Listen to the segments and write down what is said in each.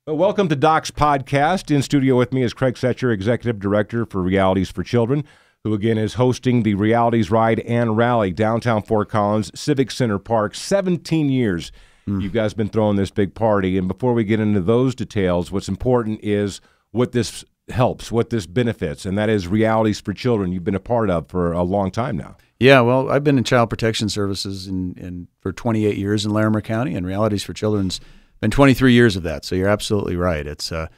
Well, welcome to Doc's podcast. In studio with me is Craig Secher, Executive Director for Realities for Children, who again is hosting the Realities Ride and Rally downtown Fort Collins, Civic Center Park. 17 years you guys been throwing this big party. And before we get into those details, what's important is what this helps, what this benefits, and that is Realities for Children you've been a part of for a long time now. Yeah, well, I've been in child protection services for 28 years in Larimer County, and Realities for Children's been 23 years of that. So you're absolutely right. It's and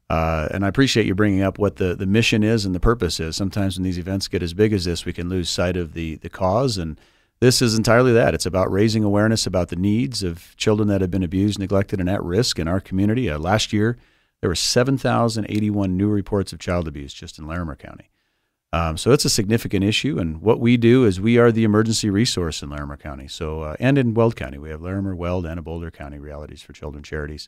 I appreciate you bringing up what the mission is and the purpose is. Sometimes when these events get as big as this, we can lose sight of the cause, and this is entirely that. It's about raising awareness about the needs of children that have been abused, neglected, and at risk in our community. Last year, there were 7,081 new reports of child abuse just in Larimer County. So it's a significant issue, and what we do is we are the emergency resource in Larimer County. So and in Weld County, we have Larimer, Weld, and Boulder County Realities for Children charities.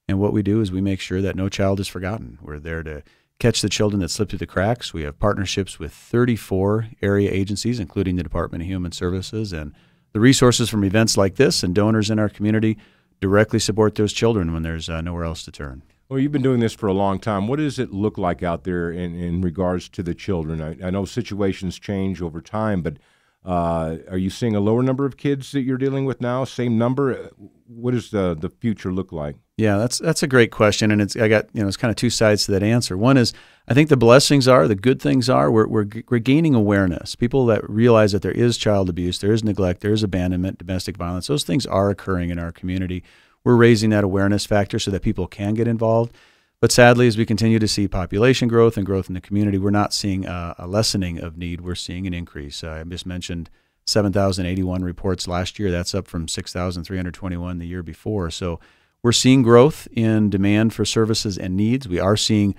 And what we do is we make sure that no child is forgotten. We're there to catch the children that slip through the cracks. We have partnerships with 34 area agencies, including the Department of Human Services, and the resources from events like this and donors in our community directly support those children when there's nowhere else to turn. Well, you've been doing this for a long time. What does it look like out there in regards to the children? I know situations change over time, but are you seeing a lower number of kids that you're dealing with now? Same number? What does the future look like? Yeah, that's a great question, and it's kind of two sides to that answer. One is I think the blessings are, the good things are, we're gaining awareness. People that realize that there is child abuse, there is neglect, there is abandonment, domestic violence. Those things are occurring in our community. We're raising that awareness factor so that people can get involved. But sadly, as we continue to see population growth and growth in the community, we're not seeing a lessening of need. We're seeing an increase. I just mentioned 7,081 reports last year. That's up from 6,321 the year before. So we're seeing growth in demand for services and needs. We are seeing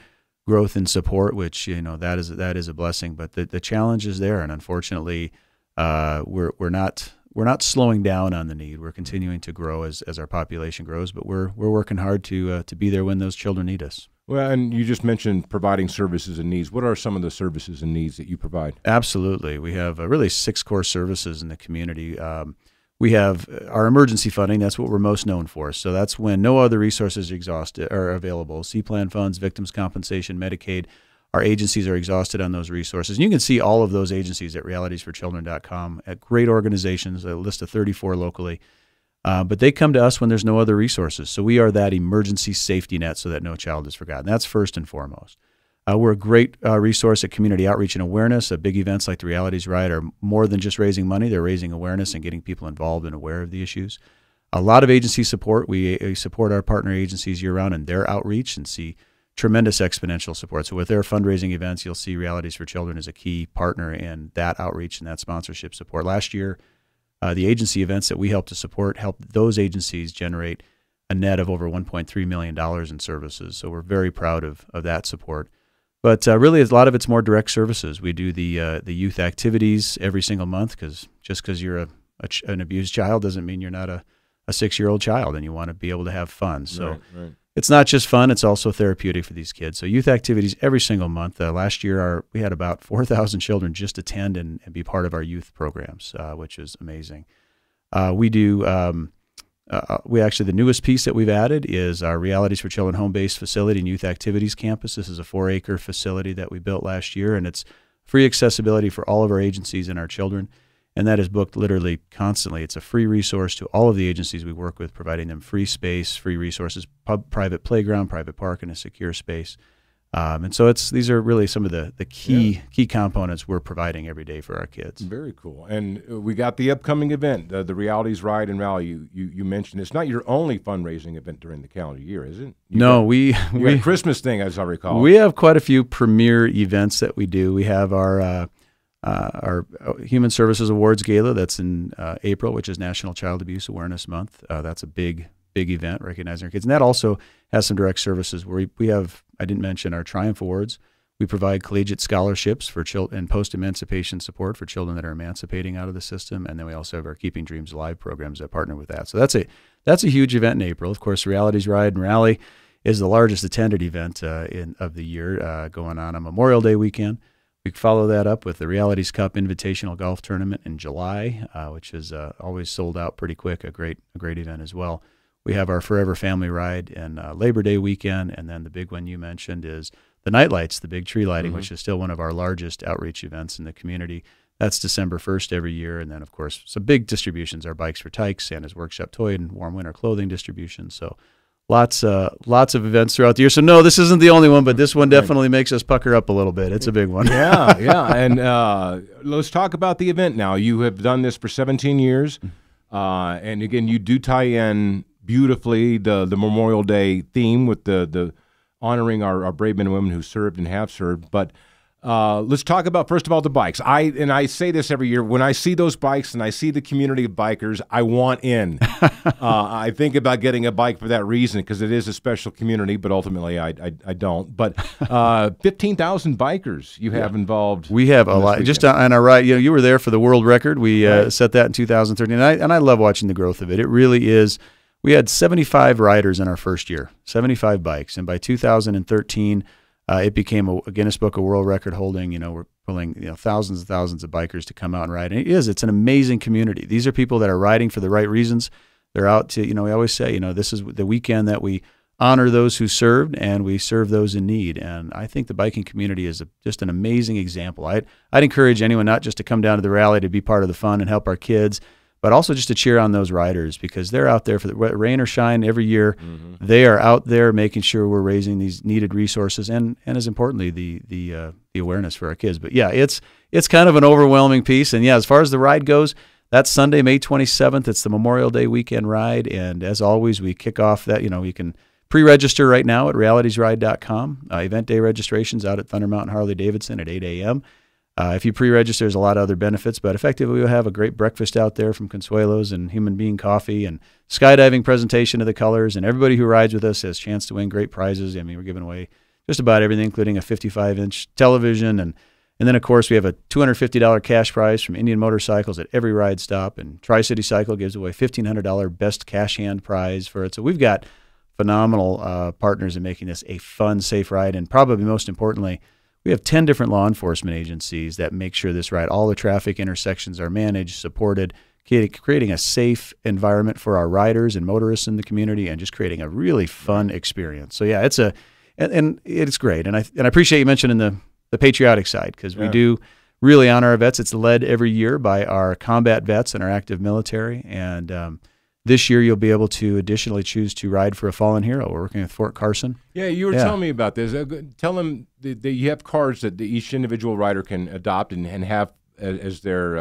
growth in support, which that is a blessing. But the challenge is there, and unfortunately, we're not slowing down on the need. We're continuing to grow as our population grows, but we're working hard to be there when those children need us. Well, and you just mentioned providing services and needs. What are some of the services and needs that you provide? Absolutely. We have really 6 core services in the community. We have our emergency funding. That's what we're most known for. So that's when no other resources are available. C-Plan funds, victims' compensation, Medicaid. Our agencies are exhausted on those resources. And you can see all of those agencies at realitiesforchildren.com, at great organizations, a list of 34 locally. But they come to us when there's no other resources. So we are that emergency safety net so that no child is forgotten. That's first and foremost. We're a great resource at community outreach and awareness. Big events like the Realities Ride are more than just raising money. They're raising awareness and getting people involved and aware of the issues. A lot of agency support. We support our partner agencies year-round in their outreach and see tremendous exponential support. So with their fundraising events, you'll see Realities for Children as a key partner in that outreach and that sponsorship support. Last year, the agency events that we helped to support helped those agencies generate a net of over $1.3 million in services. So we're very proud of that support. But really, a lot of it's more direct services. We do the youth activities every single month because just because you're an abused child doesn't mean you're not a 6-year-old child and you want to be able to have fun. So right. It's not just fun, it's also therapeutic for these kids. So youth activities every single month. Last year, we had about 4,000 children just attend and be part of our youth programs, which is amazing. The newest piece that we've added is our Realities for Children home-based facility and youth activities campus. This is a 4-acre facility that we built last year, and it's free accessibility for all of our agencies and our children. And that is booked literally constantly. It's a free resource to all of the agencies we work with, providing them free space, free resources, private playground, private park, and a secure space. And so these are really some of the key components we're providing every day for our kids. Very cool. And we got the upcoming event, the Realities Ride and Rally. You mentioned it's not your only fundraising event during the calendar year, is it? We got a Christmas thing, as I recall. We have quite a few premier events that we do. We have our Human Services Awards Gala that's in April, which is National Child Abuse Awareness Month. That's a big event recognizing our kids. And that also has some direct services where we have, I didn't mention, our Triumph Awards. We provide collegiate scholarships for children and post-emancipation support for children that are emancipating out of the system. And then we also have our Keeping Dreams Alive programs that partner with that. So that's a huge event in April. Of course, Realities Ride and Rally is the largest attended event of the year going on Memorial Day weekend. We follow that up with the Realities Cup Invitational Golf Tournament in July, which is always sold out pretty quick, a great event as well. We have our Forever Family Ride and Labor Day weekend, and then the big one you mentioned is the night lights, the big tree lighting, which is still one of our largest outreach events in the community. That's December 1st every year, and then, of course, some big distributions, our Bikes for Tykes, Santa's Workshop Toy, and Warm Winter Clothing distribution. So lots of events throughout the year. So, no, this isn't the only one, but this one definitely makes us pucker up a little bit. It's a big one. Yeah. And let's talk about the event now. You have done this for 17 years, and, again, you do tie in beautifully the Memorial Day theme with the honoring our brave men and women who served and have served. But let's talk about, first of all, the bikes. I say this every year. When I see those bikes and I see the community of bikers, I want in. I think about getting a bike for that reason, because it is a special community, but ultimately I don't. But 15,000 bikers you have involved. We have a lot. Weekend. Just on our ride, you were there for the world record. We set that in 2013, and I love watching the growth of it. It really is. We had 75 riders in our first year, 75 bikes, and by 2013, it became a Guinness Book of World Record holding. We're pulling thousands and thousands of bikers to come out and ride. And it's an amazing community. These are people that are riding for the right reasons. They're out to, we always say, this is the weekend that we honor those who served and we serve those in need. And I think the biking community is just an amazing example. I'd encourage anyone not just to come down to the rally to be part of the fun and help our kids, but also just to cheer on those riders, because they're out there for the rain or shine every year. Mm-hmm. They are out there making sure we're raising these needed resources and as importantly, the awareness for our kids. But yeah, it's kind of an overwhelming piece. And yeah, as far as the ride goes, that's Sunday, May 27th. It's the Memorial Day weekend ride. And as always, we kick off that, you can pre-register right now at realitiesride.com. Event day registrations out at Thunder Mountain Harley-Davidson at 8 a.m. If you pre-register, there's a lot of other benefits, but effectively we'll have a great breakfast out there from Consuelo's and Human Being Coffee and skydiving presentation of the colors, and everybody who rides with us has a chance to win great prizes. I mean, we're giving away just about everything, including a 55-inch television, and then, of course, we have a $250 cash prize from Indian Motorcycles at every ride stop, and Tri-City Cycle gives away $1,500 best cash hand prize for it. So we've got phenomenal partners in making this a fun, safe ride, and probably most importantly, we have 10 different law enforcement agencies that make sure this ride, all the traffic intersections are managed, supported, creating a safe environment for our riders and motorists in the community, and just creating a really fun experience. So yeah, it's great. And I appreciate you mentioning the patriotic side, because we do really honor our vets. It's led every year by our combat vets and our active military. And this year, you'll be able to additionally choose to ride for a fallen hero. We're working with Fort Carson. Yeah, you were telling me about this. Tell them that you have cards that each individual rider can adopt and have as their.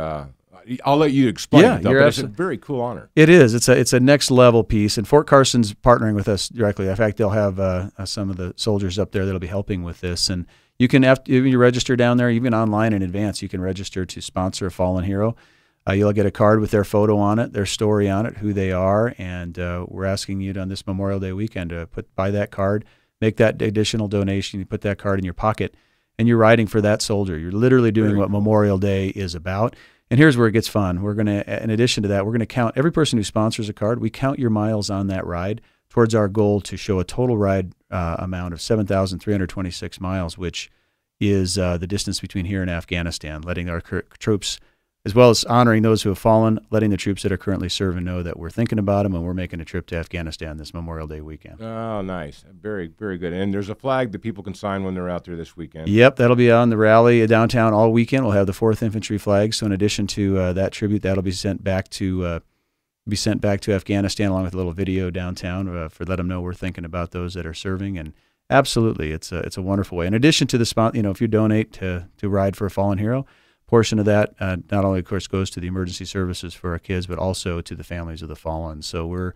I'll let you explain it, though, but it's a very cool honor. It is. It's a next level piece, and Fort Carson's partnering with us directly. In fact, they'll have some of the soldiers up there that'll be helping with this, and you can you register down there, even online in advance. You can register to sponsor a fallen hero. You'll get a card with their photo on it, their story on it, who they are, and we're asking you on this Memorial Day weekend to buy that card, make that additional donation, you put that card in your pocket, and you're riding for that soldier. You're literally doing what Memorial Day is about. And here's where it gets fun. We're going to, in addition to that, we're going to count every person who sponsors a card. We count your miles on that ride towards our goal to show a total ride amount of 7,326 miles, which is the distance between here and Afghanistan, letting our troops, as well as honoring those who have fallen, letting the troops that are currently serving know that we're thinking about them and we're making a trip to Afghanistan this Memorial Day weekend. Oh, nice. Very, very good. And there's a flag that people can sign when they're out there this weekend. Yep, that'll be on the rally downtown all weekend. We'll have the 4th Infantry flag. So in addition to that tribute, that'll be sent back to Afghanistan, along with a little video downtown for let them know we're thinking about those that are serving. And absolutely, it's a wonderful way. In addition to the if you donate to ride for a fallen hero, portion of that not only, of course, goes to the emergency services for our kids, but also to the families of the fallen. So we're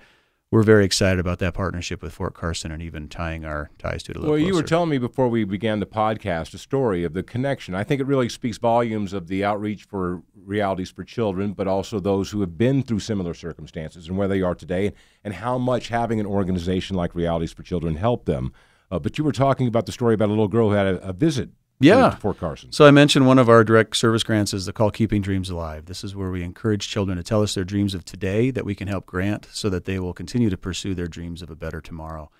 very excited about that partnership with Fort Carson and even tying our ties to it a little closer. You were telling me before we began the podcast a story of the connection. I think it really speaks volumes of the outreach for Realities for Children, but also those who have been through similar circumstances and where they are today, and how much having an organization like Realities for Children helped them. But you were talking about the story about a little girl who had a visit. Yeah. To Fort Carson. So I mentioned one of our direct service grants is called Keeping Dreams Alive. This is where we encourage children to tell us their dreams of today that we can help grant so that they will continue to pursue their dreams of a better tomorrow.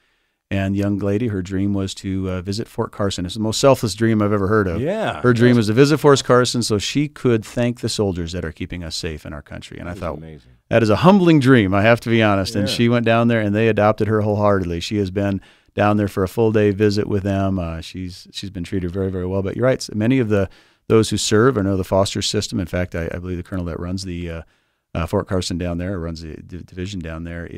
And young lady, her dream was to visit Fort Carson. It's the most selfless dream I've ever heard of. Yeah. Her dream was to visit Fort Carson so she could thank the soldiers that are keeping us safe in our country. And I thought, amazing. That is a humbling dream, I have to be honest. Yeah. And she went down there, and they adopted her wholeheartedly. She has been down there for a full day visit with them. She's been treated very, very well. But you're right, many of those who serve or know the foster system. In fact, I believe the colonel that runs the Fort Carson down there, runs the division down there,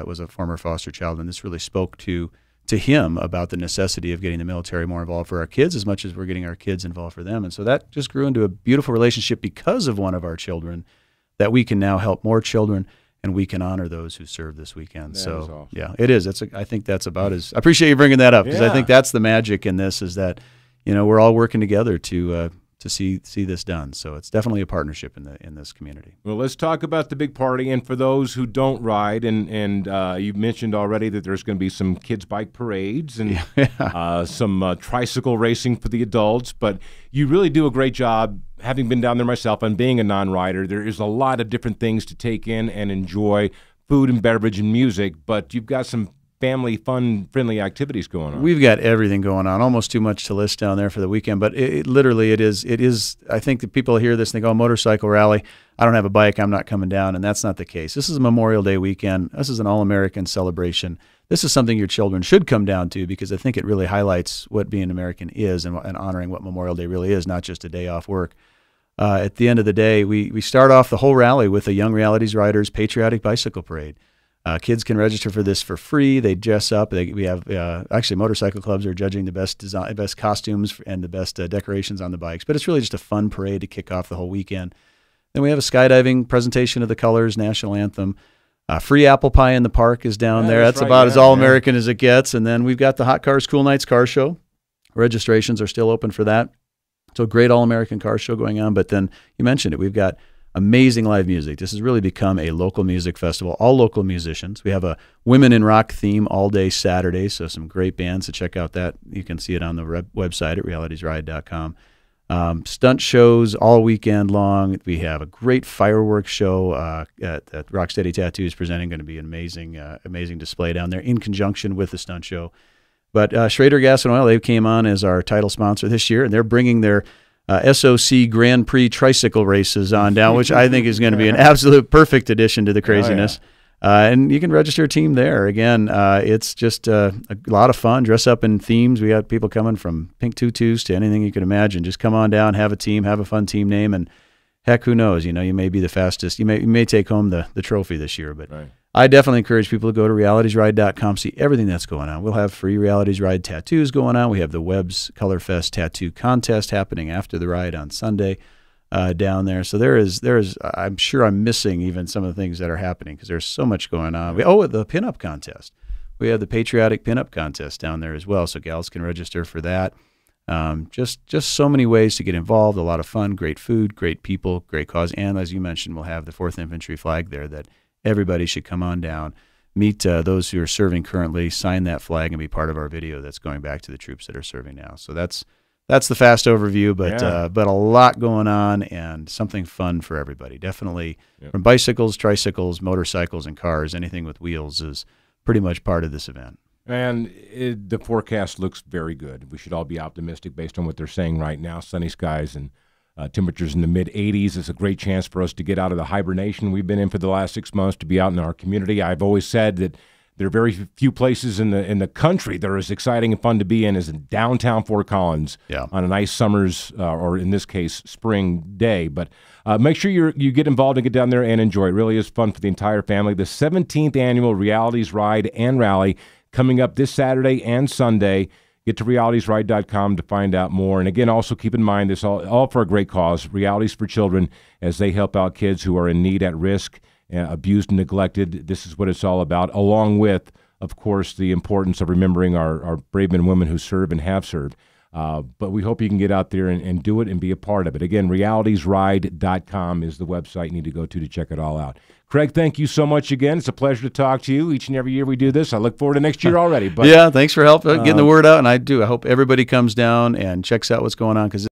was a former foster child, and this really spoke to him about the necessity of getting the military more involved for our kids as much as we're getting our kids involved for them. And so that just grew into a beautiful relationship because of one of our children, that we can now help more children, and we can honor those who serve this weekend. That so is awesome. Yeah, it is. I think that's about as. I appreciate you bringing that up, because I think that's the magic in this, is that we're all working together to see this done. So it's definitely a partnership in this community. Well, let's talk about the big party. And for those who don't ride, and you mentioned already that there's going to be some kids' bike parades and some tricycle racing for the adults. But you really do a great job, having been down there myself and being a non-rider. There is a lot of different things to take in and enjoy, food and beverage and music, but you've got some family fun friendly activities going on. We've got everything going on, almost too much to list down there for the weekend, but it literally is. I think that people hear this and they go, motorcycle rally, I don't have a bike, I'm not coming down. And that's not the case. This is a Memorial Day weekend. This is an all-American celebration. This is something your children should come down to, because I think it really highlights what being American is, and honoring what Memorial Day really is, not just a day off work. At the end of the day, we start off the whole rally with a Young Realities Riders Patriotic Bicycle Parade. Kids can register for this for free. They dress up. We have actually motorcycle clubs are judging the best design, best costumes, and the best decorations on the bikes. But it's really just a fun parade to kick off the whole weekend. Then we have a skydiving presentation of the colors, national anthem. Free apple pie in the park is down there. That's about as all-American as it gets. And then we've got the Hot Cars, Cool Nights car show. Registrations are still open for that. So a great all-American car show going on. But then you mentioned it. We've got amazing live music. This has really become a local music festival, all local musicians. We have a women in rock theme all day Saturday, so some great bands to check out that. You can see it on the website at realitysride.com. Stunt shows all weekend long. We have a great fireworks show at Rocksteady Tattoos presenting, going to be an amazing display down there in conjunction with the stunt show. But Schrader Gas and Oil, they came on as our title sponsor this year, and they're bringing their SOC Grand Prix tricycle races on down, which I think is going to be an absolute perfect addition to the craziness. And you can register a team there. Again, it's just a lot of fun. Dress up in themes. We got people coming from pink tutus to anything you can imagine. Just come on down, have a team, have a fun team name, and heck, who knows? You may be the fastest. You may take home the trophy this year. But I definitely encourage people to go to realitysride.com, see everything that's going on. We'll have free Realities Ride tattoos going on. We have the Webb's Color Fest tattoo contest happening after the ride on Sunday down there. So there is. I'm sure I'm missing even some of the things that are happening, because there's so much going on. The pinup contest. We have the Patriotic Pinup Contest down there as well, so gals can register for that. Just so many ways to get involved. A lot of fun, great food, great people, great cause, and as you mentioned, we'll have the 4th Infantry flag there that everybody should come on down, meet those who are serving currently, sign that flag, and be part of our video that's going back to the troops that are serving now. So that's the fast overview, but a lot going on and something fun for everybody. Definitely from bicycles, tricycles, motorcycles, and cars, anything with wheels is pretty much part of this event. And the forecast looks very good. We should all be optimistic based on what they're saying right now. Sunny skies and temperatures in the mid-80s. It's a great chance for us to get out of the hibernation we've been in for the last 6 months, to be out in our community. I've always said that there are very few places in the country that are as exciting and fun to be in as in downtown Fort Collins on a nice summer's, or in this case, spring day. But make sure you get involved and get down there and enjoy. It really is fun for the entire family. The 17th Annual Realities Ride and Rally coming up this Saturday and Sunday. Get to realitysride.com to find out more. And again, also keep in mind this all for a great cause, Realities for Children, as they help out kids who are in need, at risk, abused and neglected. This is what it's all about, along with, of course, the importance of remembering our brave men and women who serve and have served. But we hope you can get out there and do it and be a part of it. Again, realitysride.com is the website you need to go to check it all out. Craig, thank you so much again. It's a pleasure to talk to you each and every year we do this. I look forward to next year already. But thanks for helping getting the word out. And I hope everybody comes down and checks out what's going on, because